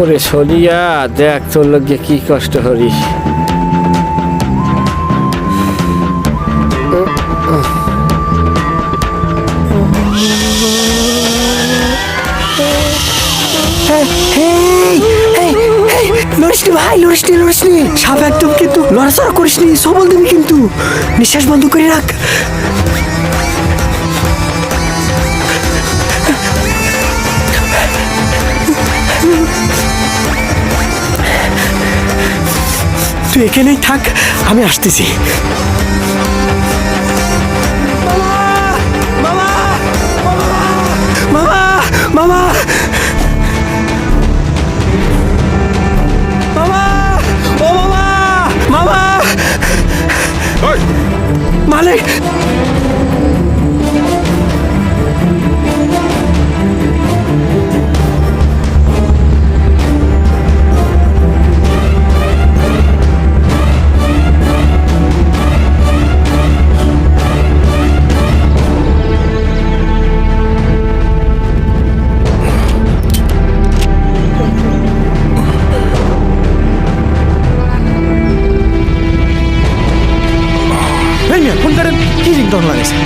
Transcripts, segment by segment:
ওরে সরিয়া দেখ তোর লগে কি কষ্ট হরি। লড়িসনি ভাই, লড়িসনি। সাপ একদম কিন্তু লড়াচড়া করিসনি, সবল দিবি কিন্তু। নিঃশ্বাস বন্ধ করে রাখ। তুই এখানেই থাক, আমি আসতেছি। মামা মালিক, ফোন করেন। কি রিংটোন লাগাইছে?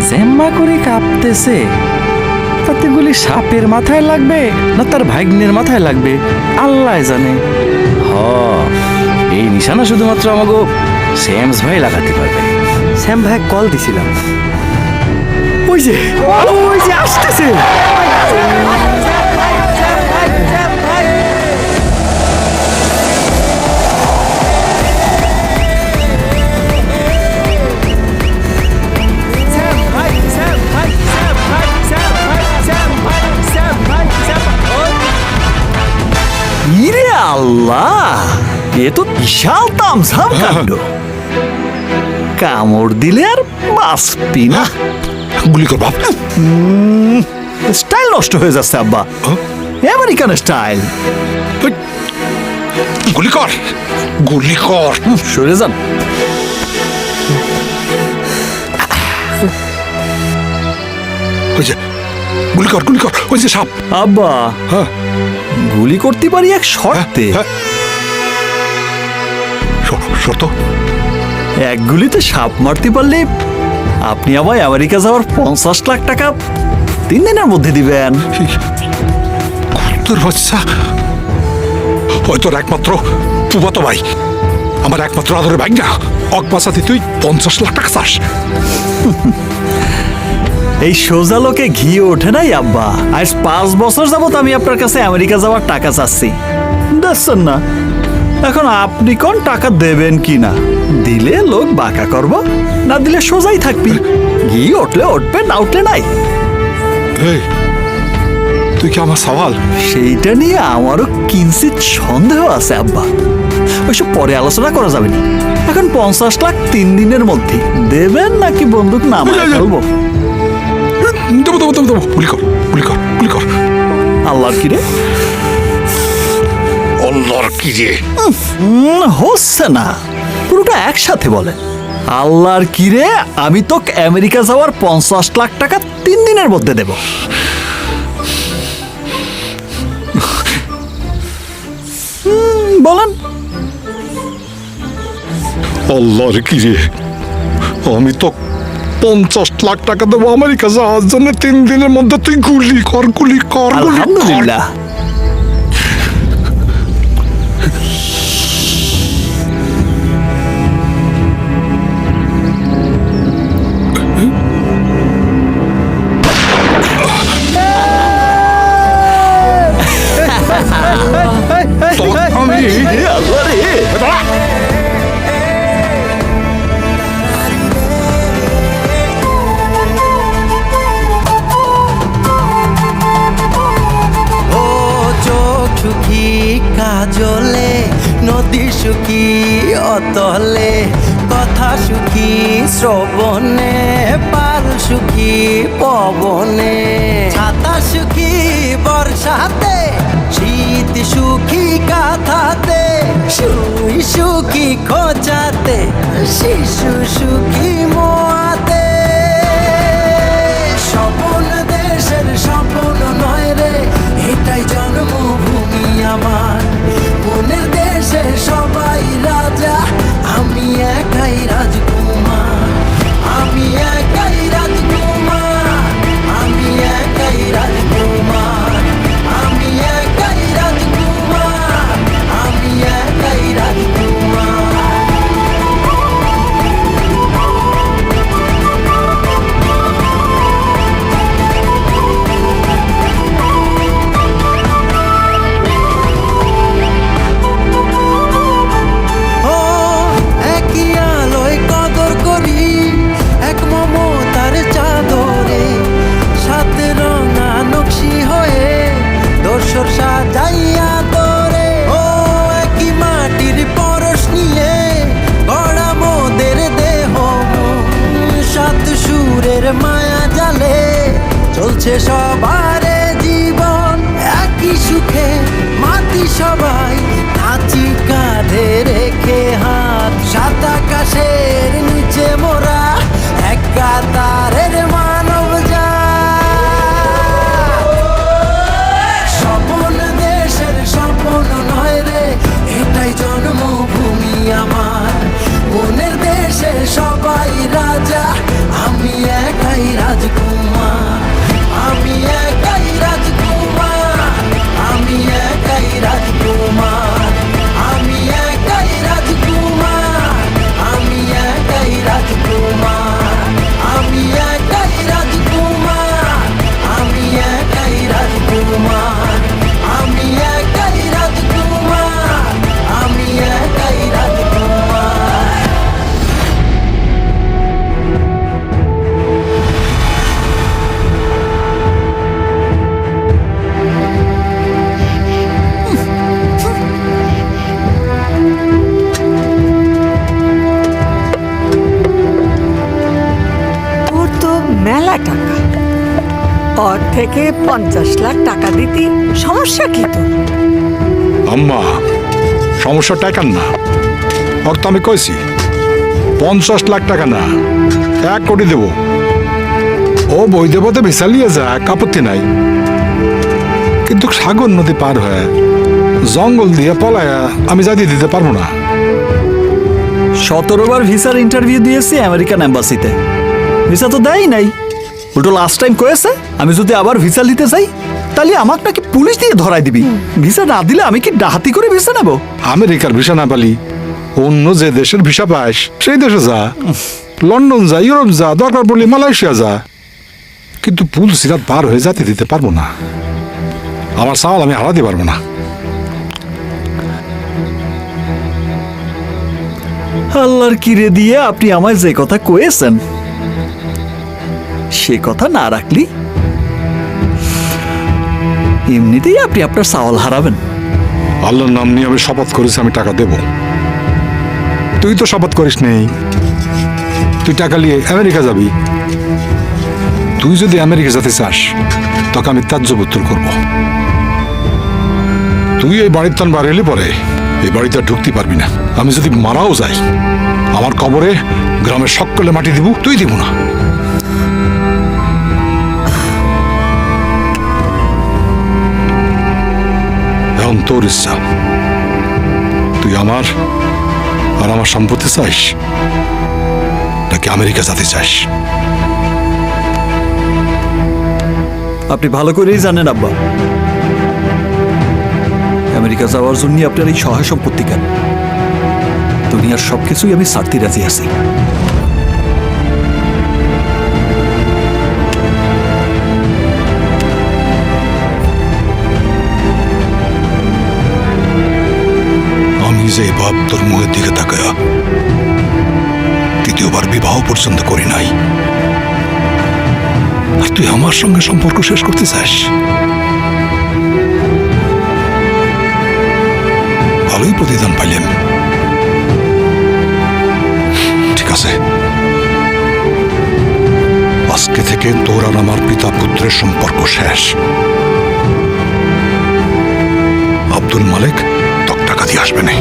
জেম্মা করে কাঁপতেছে, তাতে গুলি সাপের মাথায় লাগবে না তার ভাগ্নের মাথায় লাগবে আল্লাহ জানে। এই নিশানা শুধুমাত্র আমাকে শ্যামস ভাই লাগাতে পারবে। শ্যাম ভাই কল দিছিলাম, ওই যে আসতেছে। ইরে আল্লাহ, এ তো বিশাল তামঝাম কাণ্ড। কামড় দিলে আর বাঁচবি না। গুলি কর বাপ। স্টাইল নষ্ট হয়ে যাচ্ছে আব্বা, আমেরিকান স্টাইল। গুলি কর। সরে যান। ওই যে গুলি কর। ওই যে সাপ। আব্বা, হ্যাঁ গুলি করতে পারি এক শর্তে। শর্ত? এক গুলিতে সাপ মারতে পারলে আপনি আমায় আমেরিকা যাওয়ার 50 লাখ টাকা 3 দিনের মধ্যে দিবেন। তোর বাচ্চা হয়তো একমাত্র ফুফাতো ভাই, আমার একমাত্র আদরের ভাই না। বাঁচাতে তুই 50 লাখ টাকা চাস? এই সোজা লোকে ঘি ওঠে নাই আব্বা। আজ 5 বছর যাবত আমি আপনার কাছে আমেরিকা যাওয়ার টাকা চাচ্ছি, দেখছেন না? এখন আপনি কোন টাকা দেবেন কি না? দিলে লোক বাঁকা করব, না দিলে সোজাই থাকবি। ঘি উঠলে উঠবে, না উঠলে নাই। তুই কি আমার সওয়াল? সেইটা নিয়ে আমারও কিঞ্চিত সন্দেহ আছে আব্বা, ওইসব পরে আলোচনা করা যাবে না। এখন 50 লাখ 3 দিনের মধ্যে দেবেন নাকি বন্দুক নামায় ফেলবো? দেবো। গুলি কর। আল্লাহর কি রে? হচ্ছে না, পুরোটা একসাথে বলে। আল্লাহর কি রে, আমি তো আমেরিকা যাওয়ার 50 লাখ টাকা 3 দিনের মধ্যে দেব। বলেন। আল্লাহর কি রে, আমি তো 50 লাখ টাকা দেবো আমেরিকা যাওয়ার জন্য 3 দিনের মধ্যে। তুই গুলি কর। আলহামদুলিল্লাহ। কাজলে নদী সুখী অতলে, কথা সুখী শ্রবণে, পার সুখী পবনে, ছাতা সুখী সুই সুখী খোঁজাতে, শিশু সুখী মোয়াতে। স্বপন দেশের স্বপন নয় রে, এটাই জন্মভূমি আমার। মনের দেশে সবাই রাজা, আমি একাই রাজকুমার। আমি একাই রাজকুমার, আমি একাই রাজকুমার, আমি একাই রাজকুমার, আমি একাই রাজকুমার। ও একই আলোয় কদর করি, এক মমতার চাদরে, সাথে রঙা নকশি হয়ে দোসর সাজাইয়া তোরে। ও একই মাটির পরশ নিয়ে গড়া মোদের দেহ, সাত সুরের মায়া জালে চলছে সবারে জীবন। একই সুখে মাতি সবাই, নাচি কাঁধে রেখে হাত। সাত আকাশের নিচে মোরা এক কাতারের মানব জাত। স্বপন দেশের স্বপন নয় রে, এটাই জন্মভূমি আমার। মনের দেশে সবাই রাজা, আমি একাই রাজকুমার। আমি একাই রাজকুমার, আমি একাই রাজকুমার, আমি একাই রাজকুমার, আমি একাই রাজকুমার, আমি একাই রাজকুমার, আমি একাই রাজকুমার, আমি একাই রাজকুমার, আমি একাই রাজকুমার। ওর তো মেলা টাকা, ওর থেকে 50 লাখ টাকা দিতি সমস্যা কি তো? আম্মা, সমস্যা টাকার না, ওর তো আমি কইছি 50 লাখ টাকা না, 1 কোটি দেব। ও বই দেব তো ভিসা নিয়ে যাক, আপত্তি নাই। কিন্তু সাগর নদী পার হয়ে জঙ্গল দিয়ে পলায়া আমি যাইতে দিতে পারবো না। 17 বার ভিসার ইন্টারভিউ দিয়েছি আমেরিকান এম্বাসিতে, ভিসা তো দেয় নাই। উল্টো লাস্ট টাইম কয়েছে আমি যদি আবার ভিসা নিতে চাই তাহলে আমাকে নাকি পুলিশ দিয়ে ধরাই দিবি। ভিসা না দিলে আমি কি ডাহাতি করে ভিসা নেব? আমেরিকার ভিসা না পালি অন্য যে দেশের ভিসা পাস সেই দেশে যা, লন্ডন যা, ইউরোপ যা, দরকার পড়লে মালয়েশিয়া যা। কিন্তু পুল সিরাত পার হয়ে যেতে দিতে পারবো না। আমার চাল আমি হারাতে পারবো না। আল্লাহর কিরে দিয়ে আপনি আমায় যে কথা কয়েছেন সে কথা না রাখলি এমনিতেই আপনি আপনার চাওয়াল হারাবেন। আল্লাহর নাম নিয়ে আমি শপথ করেছি আমি টাকা দেব। তুই তো শপথ করিস নেই, তুই টাকা নিয়ে আমেরিকা যাবি। তুই যদি আমেরিকা যেতে চাস তোকে আমি ত্যায্যপুত্র করব। তুই এই বাড়ির তান বার এলে পরে এই বাড়িতে আর ঢুকতে পারবি না। আমি যদি মারাও যাই আমার কবরে গ্রামের সকলে মাটি দিব, তুই দিব না। এখন তোর ইচ্ছা, তুই আমার আর আমার সম্পত্তি চাইস নাকি আমেরিকা যেতে চাস? আপনি ভালো করেই জানেন আব্বা আমেরিকা যাওয়ার জন্য আপনার এই সহায় সম্পত্তি কেন। দুনিয়ার সবকিছুই আমি ছাড়তে রাজি আছি। আমি যে বাপ তোর মুখের দিকে তাকায়া দ্বিতীয়বার বিবাহ পর্যন্ত করি নাই, আর তুই আমার সঙ্গে সম্পর্ক শেষ করতে চাস? ভালোই প্রতিদান পাইলেন। ঠিক আছে, আজকে থেকে তোর আর আমার পিতা পুত্রের সম্পর্ক শেষ। আব্দুল মালিক তোর টাকা দিয়ে আসবে না।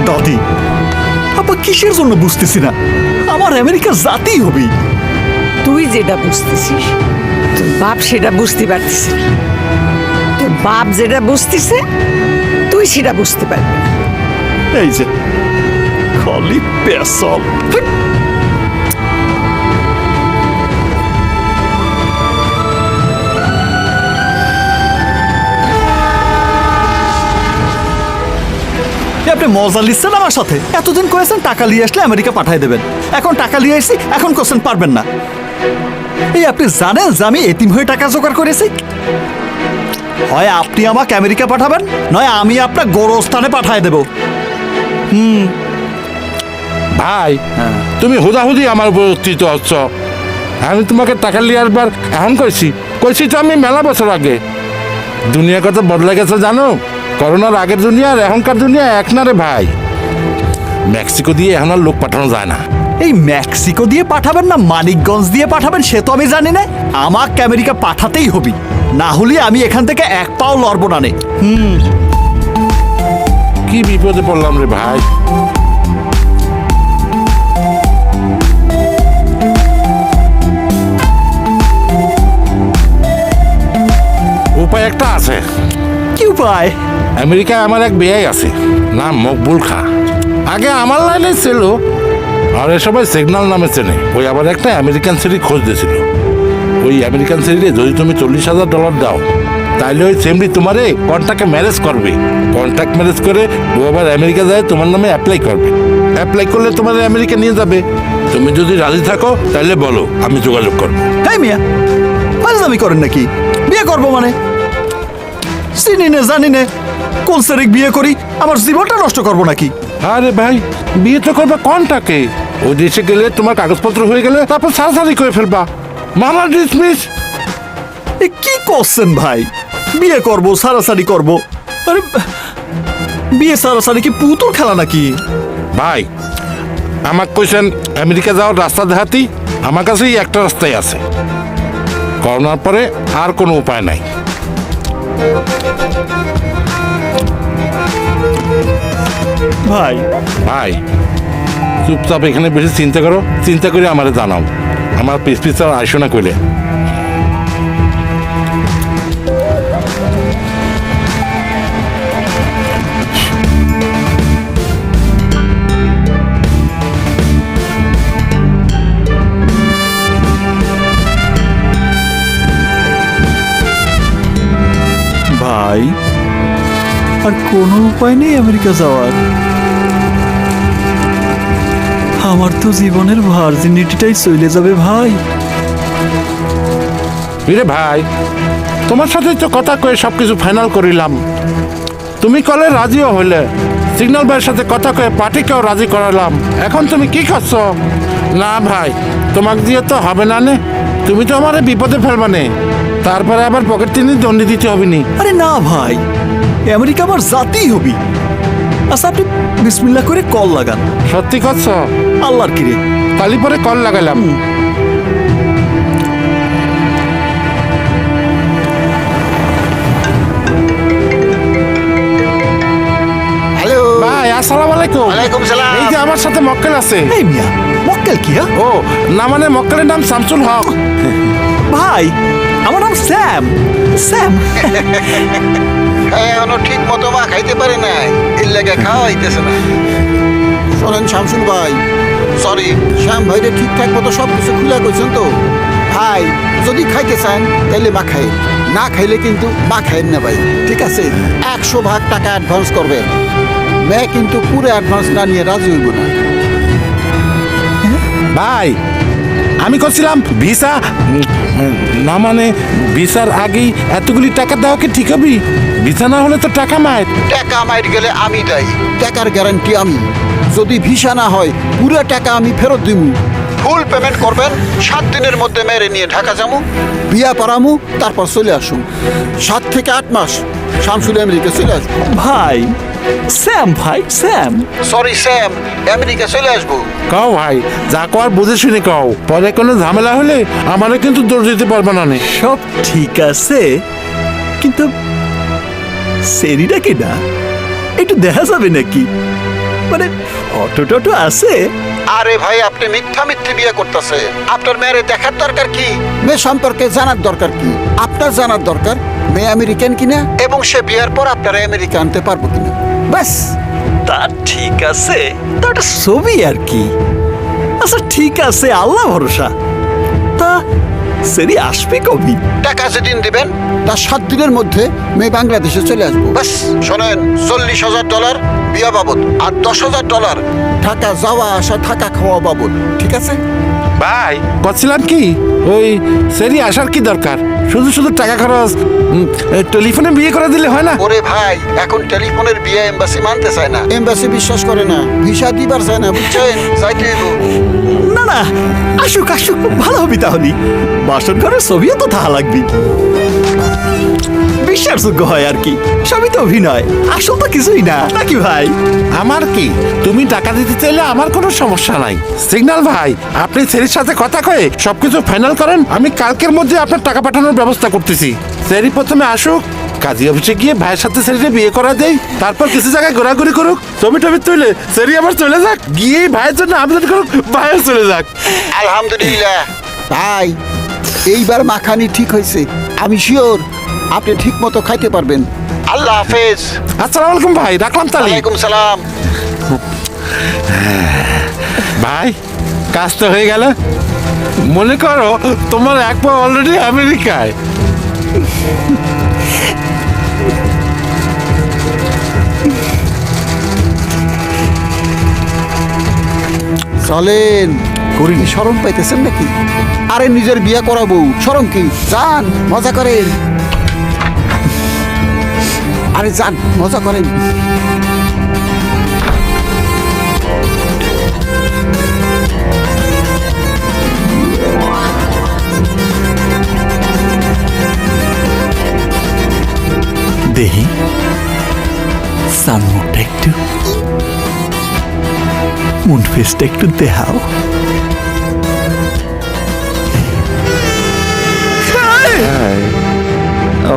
দাদি আব্বা কিসের জন্য বুঝতেছি না আমার আমেরিকা জাতেই হবে তুই যেটা বুঝতেছিস তোর বাপ সেটা বুঝতে পারতেছে না। তোর বাপ যেটা বুঝতেছে তুই সেটা বুঝতে পারবি না। এই যে খালি পেশাল আপনি মজা লিখছেন আমার সাথে এতদিন কয়েছেন টাকা নিয়ে আসলে আমেরিকা পাঠাই দেবেন এখন টাকা নিয়ে আসছি এখন কোশ্চেন পারবেন না এই আপনি জানেন যে আমি এতিম হয়ে টাকা জোগাড় করেছি হয় আপনি আমাকে আমেরিকা পাঠাবেন নয় আমি আপনার গোরস্থানে পাঠাই দেব ভাই তুমি হুদাহুদি আমার উপর উত্থিত হচ্ছ আমি তোমাকে টাকা লিয়ার বার এখন কইছি তো আমি মেলা বছর আগে দুনিয়া কত বদলে গেছে জানো করোনার আগের দুনিয়া আর এখনকার দুনিয়া এক না রে ভাই মেক্সিকো দিয়ে এখন আর লোক পাঠানো যায় না এই মেক্সিকো দিয়ে পাঠাবেন না মানিকগঞ্জ দিয়ে পাঠাবেন সে তো আমি জানি না আমাকে আমেরিকা পাঠাতেই হবে না হলে আমি এখান থেকে এক পাও লড়ব না নে কি বিপদে পড়লাম রে ভাই উপায় একটা আছে কি উপায় আমেরিকায় আমার এক বেয়াই আছে নাম মকবুল খা আগে আমার লাইনে ছিল আর সবাই সিগন্যাল নামে চেনে ওই আবার একটা আমেরিকান সিটি খোঁজ দিয়েছিল ওই আমেরিকান সিটিতে যদি তুমি $40,000 দাও তাইলে ওই সেমরি তোমারে কন্ট্যাক্টে ম্যারেজ করবে কন্ট্যাক্ট ম্যারেজ করে ও আবার আমেরিকা যায় তোমার নামে অ্যাপ্লাই করবে অ্যাপ্লাই করলে তোমার আমেরিকা নিয়ে যাবে তুমি যদি রাজি থাকো তাহলে বলো আমি যোগাযোগ করবো তাই মিয়া ফাজলামি করেন নাকি বিয়ে করবো মানে চিনি নে জানি নে কোন সেরিক বিয়ে করি আমার জীবনটা নষ্ট করবো নাকি আরে ভাই বিয়ে তো করবে কনটাকে ওই দেশে গেলে তোমার কাগজপত্র হয়ে গেলে তারপর সারাসারি করে ফেলবা মামলা ডিসমিস এ কি করছেন ভাই বিয়ে করবো সারাসারি করবো আরে বিয়ে সারাসারি কি পুতুল খেলা নাকি ভাই আমার কইছেন আমেরিকা যাওয়ার রাস্তা দেখাতি আমার কাছেই একটা রাস্তাই আছে করোনার পরে আর কোনো উপায় নাই ভাই ভাই চুপচাপ এখানে বেশি চিন্তা করে আমারে জানাও আমার পিস আর আইসো না কইলে ভাই আর কোনো উপায় নেই আমেরিকা যাওয়ার আমার তো জীবনের ভার্জিনিটিটাই চলে যাবে ভাই রে ভাই তোমার সাথে তো কথা কয়ে সবকিছু ফাইনাল করিলাম তুমি কলে রাজিও হইলে সিগন্যাল ভাইয়ের সাথে কথা কয়ে পার্টিকেও রাজি করালাম এখন তুমি কি করছো না ভাই তোমাকে দিয়ে তো হবে না নে তুমি তো আমার বিপদে ফেলবা নে তারপরে আবার পকেট তিনি দণ্ডি দিতে হবে নি আরে না ভাই আমেরিকা আমার জাতেই হবি আচ্ছা আপনি বিসমিল্লাহ করে কল লাগান সত্যি করছো আল্লাহর কিরে কালি পরে কল লাগালাম হ্যালো ভাই আসসালামু আলাইকুম ওয়ালাইকুম সালাম। এই যে আমার সাথে মক্কেল আছে এই মিয়া মক্কেল কি হ্যাঁ? ও না মানে মক্কেলের নাম শামসুল হক ভাই আমার নাম স্যাম স্যাম এখনো ঠিক মতো মা খাইতে পারে না এর লেগে খাওয়া হইতেছে না শোনেন শামসুল ভাই সরি শ্যাম ভাইরে ঠিকঠাক মতো সব কিছু খুলে কইছেন তো ভাই যদি খাইতে চান তাহলে মা খাই না খাইলে কিন্তু মা খাইন না ভাই ঠিক আছে 100% টাকা অ্যাডভান্স করবেন মেয়ে কিন্তু পুরো অ্যাডভান্স না নিয়ে রাজি হইব না ভাই আমি করছিলাম ভিসা না মানে ভিসার আগেই এতগুলি টাকা দেওয়া কি ঠিক হবি ভিসা না হলে তো টাকা মায়ের টাকা মাইর গেলে আমি দেই টাকার গ্যারান্টি আমি যদি ভিসা না হয় পুরো টাকা আমি ফেরত দিব ফুল পেমেন্ট করবেন 7 দিনের মধ্যে মেরে নিয়ে ঢাকা যাবো বিয়া পড়ামু তারপর চলে আসুন 7 থেকে 8 মাস শামসুল আমেরিকা চলে আসবো ভাই স্যাম ভাই স্যাম সরি স্যাম আমেরিকা চলে আসবো কও ভাই যা কর বুঝে শুনে কও পরে কোনো ঝামেলা হলে আমারও কিন্তু দৌড় দিতে পারবে না নে সব ঠিক আছে কিন্তু সেরিটা কি না একটু দেখা যাবে নাকি মানে অটো টটো আছে? আরে ভাই আপনি মিথ্যা মিথ্যে বিয়ে করতেছে। আপনার মেয়ের দেখার দরকার কি? মেয়ে সম্পর্কে জানার দরকার কি? আপনার জানার দরকার মেয়ে আমেরিকান কিনা এবং সে বিয়ের পর আপনারা আমেরিকা আনতে পারবো কিনা, ব্যাস। তা ঠিক আছে, তা একটা ছবি আর কি। আচ্ছা ঠিক আছে, আল্লাহ ভরসা। তা সেরি আসবে কবি? টাকা যেদিন দিবেন তার 7 দিনের মধ্যে মেয়ে বাংলাদেশে চলে আসবো, ব্যাস। শোনেন, $40,000 বিয়া বাবদ আর $10,000 ঢাকা যাওয়া আসা থাকা খাওয়া বাবদ, ঠিক আছে? ভাই বলছিলাম কি, ওই সেরি আসার কি দরকার? শুধু শুধু টাকা খরচ, টেলিফোনে বিয়ে করে দিলে হয় না? ওরে ভাই, এখন টেলিফোনের বিয়ে এমবাসি মানতে চায় না, এমবাসি বিশ্বাস করে না, ভিসা দিবার চায় না, বুঝছেন? যাইতে হইব। না না, আসুক আসুক, ভালো হবি তাহলে। বাসর ঘরের ছবিও তো থাকা লাগবে, বিশ্বাসযোগ্য হয় আর কি। সবই তো অভিনয়, আসল তো কিছুই না, নাকি ভাই? আমার কি, তুমি টাকা দিতে চাইলে আমার কোনো সমস্যা নাই। সিগন্যাল ভাই, আপনি সেরির সাথে কথা কয়ে সবকিছু ফাইনাল করেন, আমি কালকের মধ্যে আপনার টাকা পাঠানোর ব্যবস্থা করতেছি। সেরি প্রথমে আসুক, কাজী অফিসে গিয়ে ভাইয়ের সাথে সেরিকে বিয়ে করা দেই, তারপর কিছু জায়গায় ঘোরাঘুরি করুক, ছবি টবি তুলে সেরি আবার চলে যাক, গিয়ে ভাইয়ের জন্য আবেদন করুক, ভাইও চলে যাক। আলহামদুলিল্লাহ ভাই, এইবার মাখানি ঠিক হয়েছে। আমি শিওর আপনি ঠিক মতো খাইতে পারবেন। আল্লাহ হাফেজ। আসসালামু আলাইকুম ভাই, রাখলাম তাহলে। ওয়ালাইকুম সালাম। ভাই কাজ তো হয়ে গেল। মনে করো তোমার এক পা অলরেডি আমেরিকায়। চলেন, করিনি শরম পাইতেছেন নাকি? আরে নিজের বিয়ে করাবো, শরম কি? যান মজা করেন, আরে যান মজা করেন। দেহি সানমুখটা একটু, মুন ফেসটা একটু দেখাও।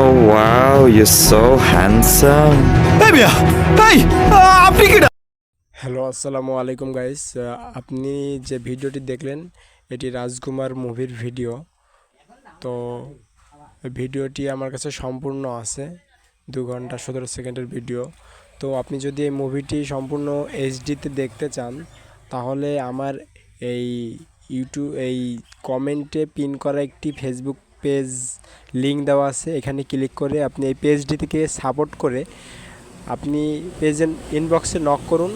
Oh wow, you're so handsome. এই মিয়া, এই আপনি কি? হ্যালো, আসসালামু আলাইকুম গাইস। আপনি যে ভিডিওটি দেখলেন এটি রাজকুমার মুভির ভিডিও। তো ভিডিওটি আমার কাছে সম্পূর্ণ আছে, 2 ঘন্টা 17 সেকেন্ডের ভিডিও। তো আপনি যদি এই মুভিটি সম্পূর্ণ এইচডিতে দেখতে চান তাহলে আমার এই এই কমেন্টে পিন করা একটি ফেসবুক পেজ লিঙ্ক দেওয়া আছে, এখানে ক্লিক করে আপনি এই পেজটি থেকে সাপোর্ট করে আপনি পেজের ইনবক্সে নক করুন।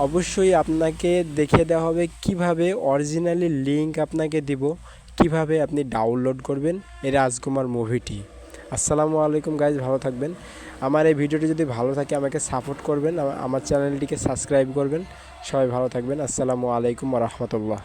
অবশ্যই আপনাকে দেখিয়ে দেওয়া হবে কিভাবে অরিজিনালি লিঙ্ক আপনাকে দিব, কিভাবে আপনি ডাউনলোড করবেন এই রাজকুমার মুভিটি। আসসালামু আলাইকুম গাইজ, ভালো থাকবেন। আমার এই ভিডিওটি যদি ভালো থাকে আমাকে সাপোর্ট করবেন, আমার চ্যানেলটিকে সাবস্ক্রাইব করবেন। সবাই ভালো থাকবেন। আসসালামু আলাইকুম ওয়া রাহমাতুল্লাহ।